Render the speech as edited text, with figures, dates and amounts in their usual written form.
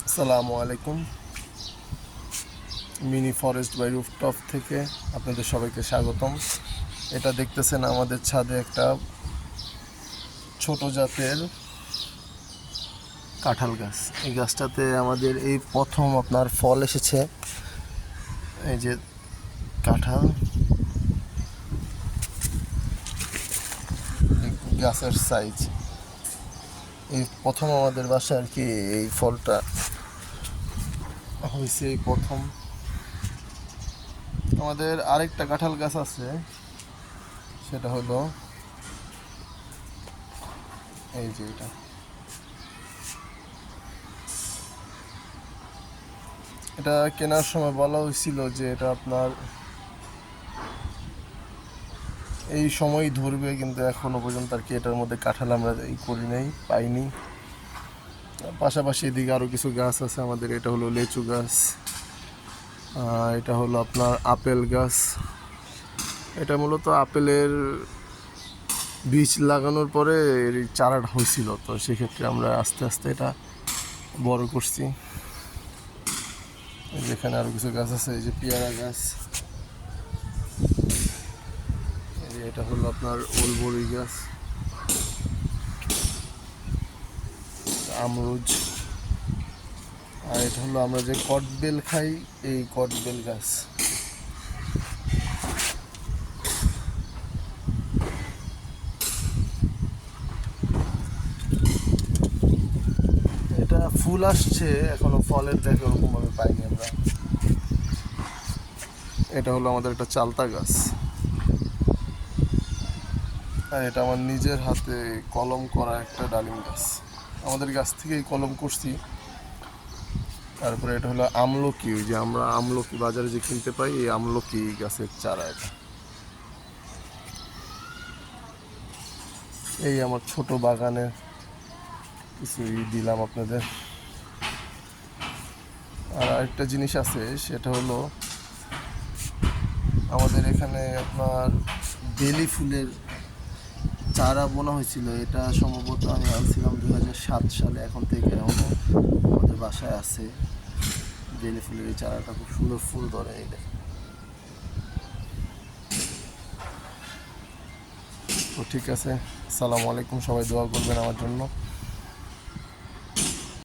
আসসালামু আলাইকুম। Mini forest by rooftop থেকে আপনাদের সবাইকে স্বাগতম। এটা দেখতেছেন আমাদের ছাদে একটা ছোট জাতের কাঁঠাল গাছ। এই গাছটাতে আমাদের এই প্রথম আপনার ফল এসেছে। এই যে কাঁঠাল, গাছের সাইজ এই প্রথম আমাদের বাসায় আর কি এই ফলটা হয়েছে এই প্রথম। আমাদের আরেকটা কাঁঠাল গাছ আছে, সেটা হলো এই যে এটা কেনার সময় বলা হয়েছিল যে এটা আপনার এই সময় ধরবে, কিন্তু এখনো পর্যন্ত আর কি এটার মধ্যে কাঁঠাল আমরা করি নাই, পাইনি। পাশাপাশি এদিকে আরও কিছু গাছ আছে আমাদের। এটা হলো লেচু গাছ, এটা হলো আপনার আপেল গাছ। এটা মূলত আপেলের বীজ লাগানোর পরে এর চারাটা হয়েছিল, তো সেক্ষেত্রে আমরা আস্তে আস্তে এটা বড় করছি। যেখানে আরও কিছু গাছ আছে, এই যে পেয়ারা গাছ, এটা হলো আপনার ওলবড়ি গাছ, আমরুজ, আর এটা হলো আমরা যে কটবেল খাই, এই কটবেল গাছ। এটা ফুল আসছে, এখনো ফলের দেখা ওরকম ভাবে পাইনি আমরা। এটা হলো আমাদের একটা চালতা গাছ, আর এটা আমার নিজের হাতে কলম করা একটা ডালিম গাছ। আমাদের গাছ থেকেই কলম করছি। তারপরে এটা হলো আমলকি, ওই যে আমরা আমলকি বাজারে যে কিনতে পাই, এই আমলকি গাছের চারা এটা। এই আমার ছোট বাগানে কিছু দিলাম আপনাদের। আর আরেকটা জিনিস আছে, সেটা হলো আমাদের এখানে আপনার বেলি ফুলের চারা বোনা হয়েছিল। এটা সম্ভবত আমি আনছিলাম 2007 সালে, এখন থেকে আমাদের বাসায় আছে বেলি ফুলের এই চারাটা। খুব সুন্দর ফুল ধরে। এই দেখেন। তো ঠিক আছে, আসসালামু আলাইকুম, সবাই দোয়া করবেন আমার জন্য।